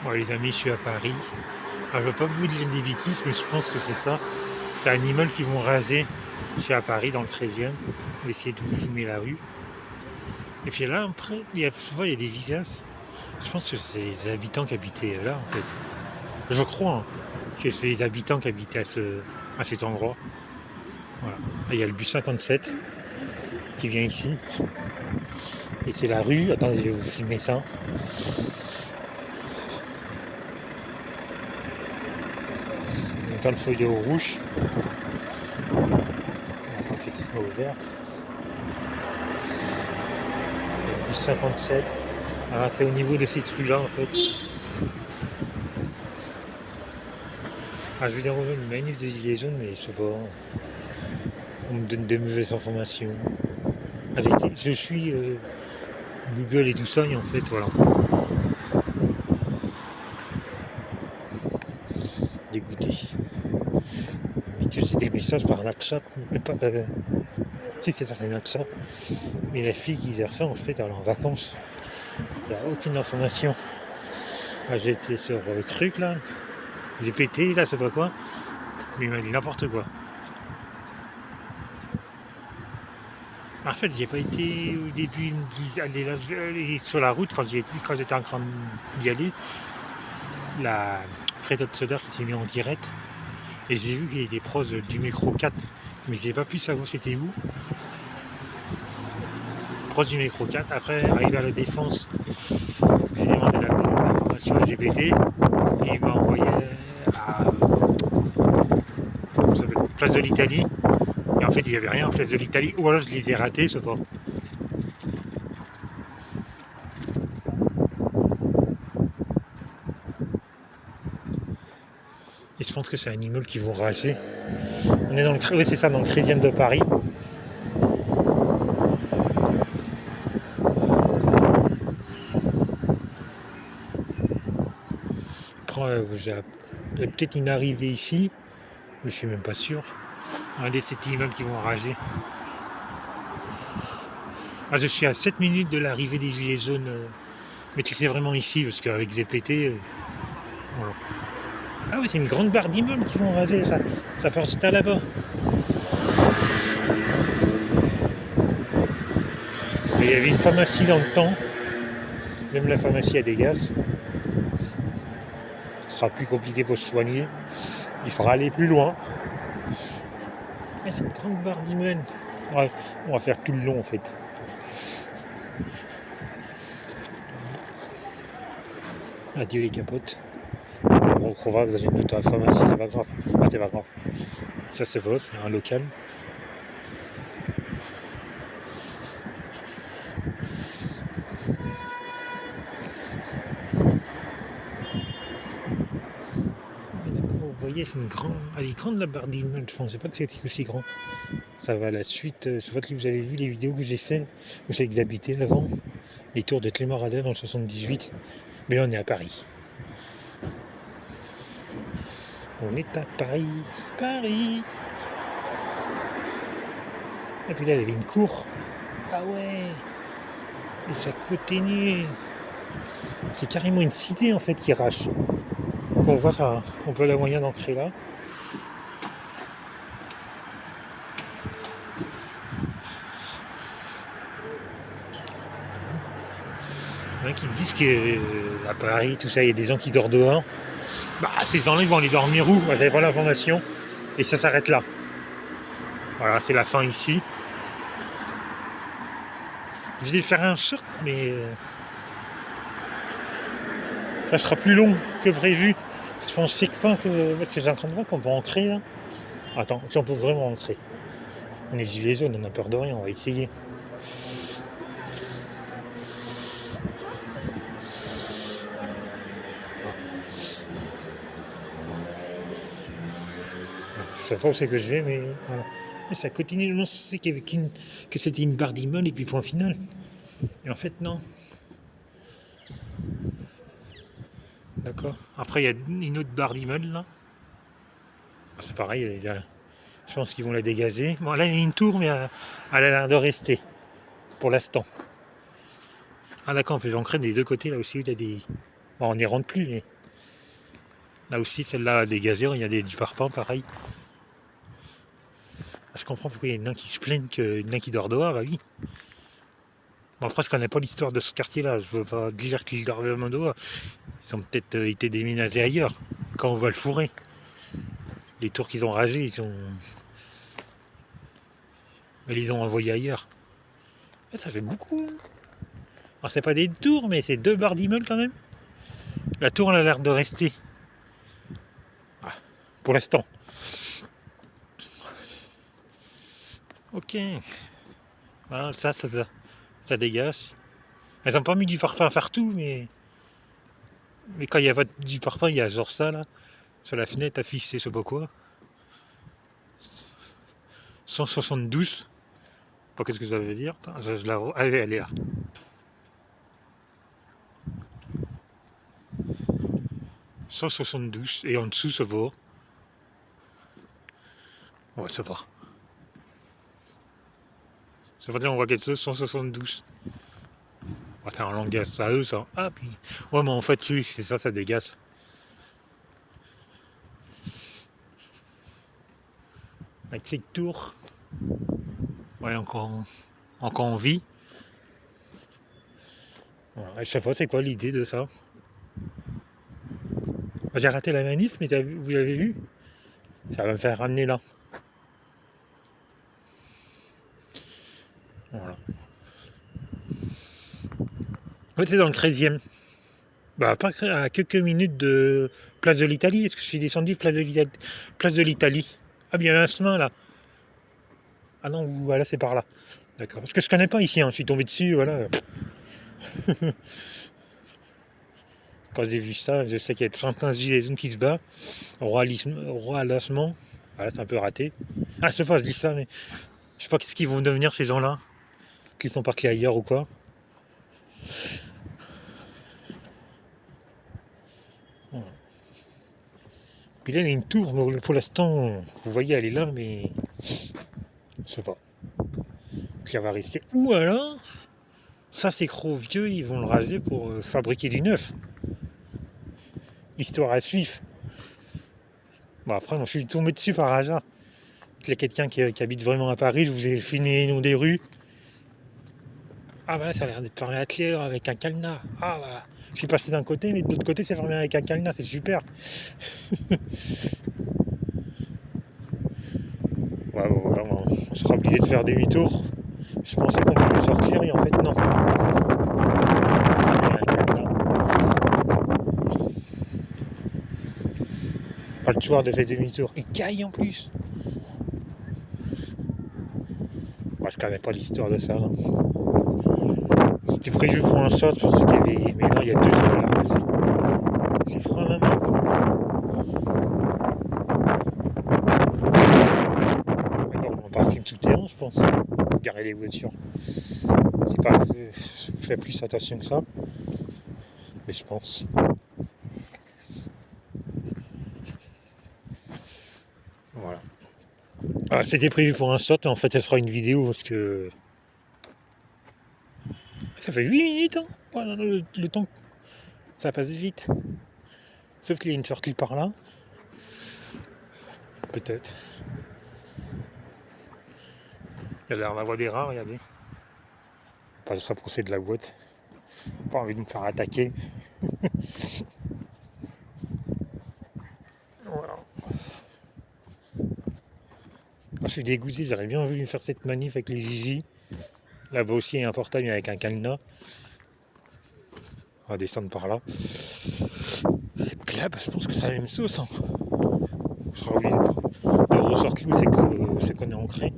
Bon les amis, je suis à Paris. Alors, je ne vais pas vous dire des bêtises, mais je pense que c'est ça. C'est un immeuble qu'ils vont raser. Je suis à Paris, dans le 13e. Je vais essayer de vous filmer la rue. Et puis là, après, souvent il y a des villages. Je pense que c'est les habitants qui habitaient là, en fait. Je crois que c'est les habitants qui habitaient à cet endroit. Voilà. Là, il y a le bus 57 qui vient ici. Et c'est la rue. Attendez, je vais vous filmer ça. Dans le feuillet rouge. Attends que ce soit ouvert. Le bus 57. Alors, c'est au niveau de cette rue-là, en fait. Ah, je vous envoie une manif de gilets jaunes, mais je sais pas. On me donne des mauvaises informations. Ah, je suis Google et tout ça, et en fait, voilà. Dégoûté. J'ai des messages par un WhatsApp. Si, c'est ça, c'est un WhatsApp. Mais la fille qui gère ça, en fait, elle est en vacances. Il n'y a aucune information. Ah, j'étais sur le truc, là. J'ai pété, là, c'est pas quoi. Mais il m'a dit n'importe quoi. En fait, j'ai pas été au début aller sur la route quand j'étais en train d'y aller. La Fred Hotsoder qui s'est mis en direct. Et j'ai vu qu'il était proche du métro 4. Mais j'ai pas pu savoir c'était où. Proche du métro 4. Après, arrivé à la Défense, j'ai demandé l'information à GPT. Et il m'a envoyé à Place de l'Italie. Et en fait, il n'y avait rien en Place de l'Italie. Ou alors je les ai ratés, ce pas. Et je pense que c'est un immeuble qui vont raser. On est dans le, oui, c'est ça, dans le 13e de Paris. Après, il y a peut-être une arrivée ici. Je suis même pas sûr. Un des 7 immeubles qui vont raser. Ah, je suis à 7 minutes de l'arrivée des gilets jaunes. Mais tu sais vraiment ici, parce qu'avec ZPT, voilà. Ah oui, c'est une grande barre d'immeubles qui vont raser, ça part juste à là-bas. Et il y avait une pharmacie dans le temps. Même la pharmacie a des gaz. Ce sera plus compliqué pour se soigner. Il faudra aller plus loin. Ah, c'est une grande barre d'immeubles. Ouais, on va faire tout le long en fait. Adieu les capotes. On retrouvera, vous avez une autre pharmacie, c'est pas grave. Ah, c'est pas grave. Ça c'est vrai, c'est un local. Vous voyez, c'est une grande. Elle est grande la barre d'immeubles, je pensais pas que c'était aussi grand. Ça va à la suite. Je vois que vous avez vu les vidéos que j'ai fait. Vous savez que j'habitais avant. Les tours de Clément Radin dans le 78. Mais là on est à Paris. On est à Paris. Paris. Et puis là il y avait une cour. Ah ouais. Et ça continue. C'est carrément une cité en fait qui rache. Quand on voit ça, on peut avoir moyen d'ancrer là. Il y en a qui disent qu'à Paris, tout ça, il y a des gens qui dorment dehors. Bah, ces gens-là, ils vont aller dormir où? Moi, j'avais pas l'information. Et ça s'arrête là. Voilà, c'est la fin ici. Je vais faire un short, mais ça sera plus long que prévu. On sait pas que. C'est en train de voir qu'on peut ancrer là. Attends, si on peut vraiment ancrer. On est gilets jaunes, on a peur de rien, on va essayer. Je sais pas où c'est que je vais, mais voilà. Et ça continue, on sait que c'était une barre d'immeuble et puis point final. Et en fait, non. D'accord. Après, il y a une autre barre d'immeuble là. C'est pareil, je pense qu'ils vont la dégager. Bon, là, il y a une tour, mais elle a l'air de rester pour l'instant. Ah, d'accord, on peut ancrer des deux côtés là aussi. Il y a des. Bon, on n'y rentre plus, mais Là aussi, celle-là, des gazeurs, il y a du parpaing, pareil. Je comprends pourquoi il y en a qui se plaignent qu'il y en a qui dort dehors, bah oui. Bon, après, je connais pas l'histoire de ce quartier-là. Je veux pas dire qu'ils dorment vraiment dehors. Ils ont peut-être été déménagés ailleurs, quand on va le fourrer. Les tours qu'ils ont rasées, ils les ont envoyés ailleurs. Et ça fait beaucoup. Alors, c'est pas des tours, mais c'est 2 barres d'immeubles quand même. La tour, elle a l'air de rester. Ah, pour l'instant. Ok. Voilà, ça dégage. Elles n'ont pas mis du parfum partout, mais quand il n'y a pas du parfum, il y a genre ça là. Sur la fenêtre affiché, je sais pas quoi. 172. Pas qu'est-ce que ça veut dire. Attends, elle est là. 172. Et en dessous, ça va. Ouais, ça va. Ça veut dire on voit quelque chose, 172. Ouais, c'est un langage, ça eux, ça. Ah, puis. Ouais, mais en fait, oui, c'est ça, ça dégage. Avec cette tour. Ouais, encore en vie. Ouais, je sais pas, c'est quoi l'idée de ça. J'ai raté la manif, mais vous l'avez vu? Ça va me faire ramener là. Voilà. Ouais, c'est dans le 13e. Bah, pas à quelques minutes de Place de l'Italie. Est-ce que je suis descendu Place de l'Italie? Ah, bien, il y a un chemin là. Ah non, voilà, c'est par là. D'accord. Parce que je connais pas ici, hein. Je suis tombé dessus, voilà. Quand j'ai vu ça, je sais qu'il y a 115 gilets jaunes qui se bat. Roi à lancement. Voilà, c'est un peu raté. Ah, je sais pas, je dis ça, mais je sais pas qu'est-ce qu'ils vont devenir ces gens-là. Qu'ils sont partis ailleurs ou quoi. Voilà. Puis là, il y a une tour, mais pour l'instant, vous voyez, elle est là, mais je sais pas. Qui va rester. Ou alors, ça c'est trop vieux, ils vont le raser pour fabriquer du neuf. Histoire à suivre. Bon, après, moi, je suis tombé dessus par hasard. Il y a quelqu'un qui habite vraiment à Paris, je vous ai filmé les noms des rues. Ah, bah là, ça a l'air d'être fermé à clé avec un cadenas. Ah, bah, je suis passé d'un côté, mais de l'autre côté, c'est fermé avec un cadenas, c'est super. Ouais, bon, voilà, on sera obligé de faire demi-tour. Je pensais qu'on pouvait sortir, et en fait, non. Il y a un cadenas. Pas le choix de faire demi-tour. Il caille en plus. Moi, je connais pas l'histoire de ça, là. C'était prévu pour un shot, je pensais qu'il y avait. Mais non, il y a 2 jours là. C'est froid même. Dans mon parking souterrain, je pense. Garer les voitures. J'ai pas fait plus attention que ça. Mais je pense. Voilà. Ah, c'était prévu pour un shot, mais en fait, elle sera une vidéo parce que. Ça fait 8 minutes, hein. Voilà, le temps. Ça passe vite. Sauf qu'il y a une sortie par là. Peut-être. Il y a l'air d'avoir des rats, regardez. Pas se rapprocher de la boîte. Pas envie de me faire attaquer. Voilà. Je suis dégoûté, j'aurais bien voulu faire cette manif avec les Gigi. Là-bas aussi, il y a un portail avec un cadenas. On va descendre par là. Et puis là, bah, je pense que c'est la même sauce. Hein. Je serai obligé de ressortir où c'est qu'on est ancré.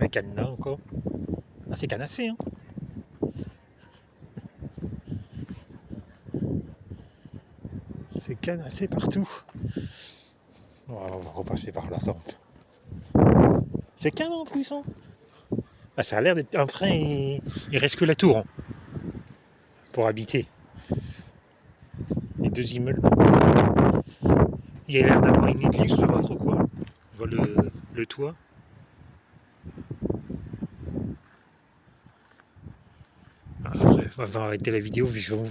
Avec cadenas encore. Ah, c'est canassé, hein. C'est canassé partout. Voilà, on va repasser par la tente. C'est calme en plus, hein. Ah, ça a l'air d'être un frein, il reste que la tour hein, pour habiter. Les 2 immeubles. Il y a l'air d'avoir une église, je sais pas trop quoi. Je vois le toit. Après, on va arrêter la vidéo, je vais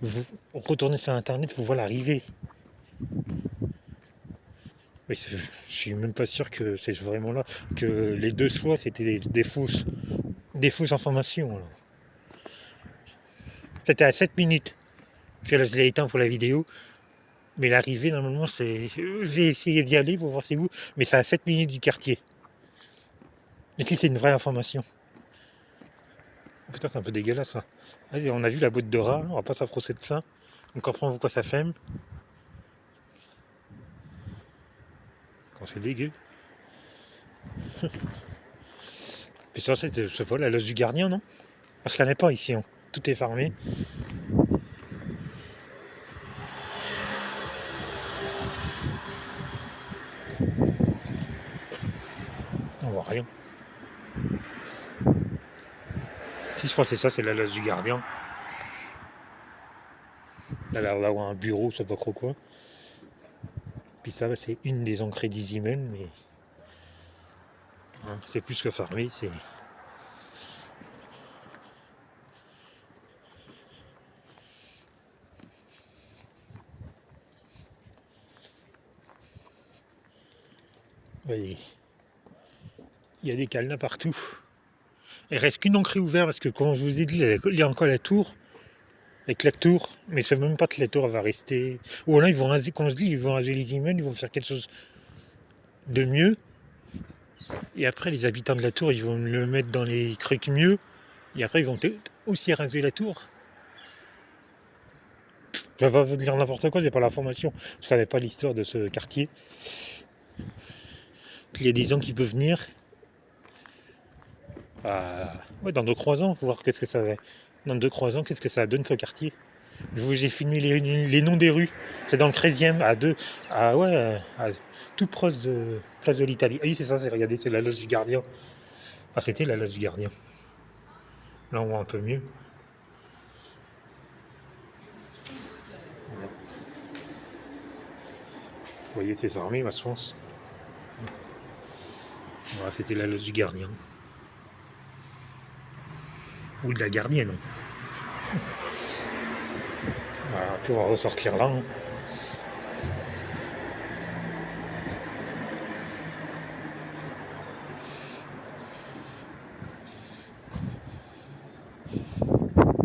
vous retourner sur internet pour voir l'arrivée Mais je suis même pas sûr que c'est vraiment là. Que les deux choix, c'était des fausses informations. Alors. C'était à 7 minutes. Parce que là, je l'ai éteint pour la vidéo. Mais l'arrivée, normalement, c'est. Je vais essayer d'y aller pour voir c'est où. Mais c'est à 7 minutes du quartier. Et si c'est une vraie information. Oh, putain, c'est un peu dégueulasse ça. Allez, on a vu la boîte de rat, on va pas s'approcher de ça. On comprend pourquoi ça fait. Quand c'est dégueu. Puis ça, c'est, je sais pas, la loge du gardien, non? On se connaît pas ici, hein. Tout est fermé. On voit rien. Si je crois que c'est ça, c'est la loge du gardien. Il a l'air d'avoir un bureau, je sais pas trop quoi. Puis ça, c'est une des entrées d'Izimel, mais hein, c'est plus que fermé, c'est. Ouais, il y a des cadenas partout. Il reste qu'une entrée ouverte parce que, comme je vous ai dit, il y a encore la tour. Avec la tour, mais c'est même pas que la tour va rester. Ou là, ils vont raser, comme je dis, ils vont raser les immeubles, ils vont faire quelque chose de mieux. Et après, les habitants de la tour, ils vont le mettre dans les trucs mieux. Et après, ils vont aussi raser la tour. Je vais pas vous dire n'importe quoi, j'ai pas l'information. Je connais pas l'histoire de ce quartier. Il y a des gens qui peuvent venir. Ouais, dans 2-3 ans, pour voir qu'est-ce que ça va. Dans 2-3 ans, qu'est-ce que ça donne ce quartier. Je vous ai filmé les noms des rues. C'est dans le 13e, tout proche de Place de l'Italie. Ah oui, c'est ça, regardez, c'est la loge du gardien. Ah, c'était la loge du gardien. Là, on voit un peu mieux. Vous voyez, c'est fermé, je pense. Voilà, c'était la loge du gardien. Ou de la gardienne. Voilà, puis on va ressortir là. Hein.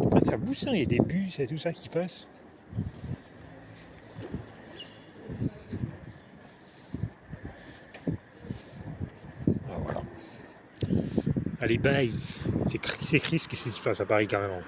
Après, ça bouge, hein, il y a des bus et tout ça qui passe. Ah, voilà. Allez, bye. C'est Chris, qu'est-ce qui se passe à Paris carrément.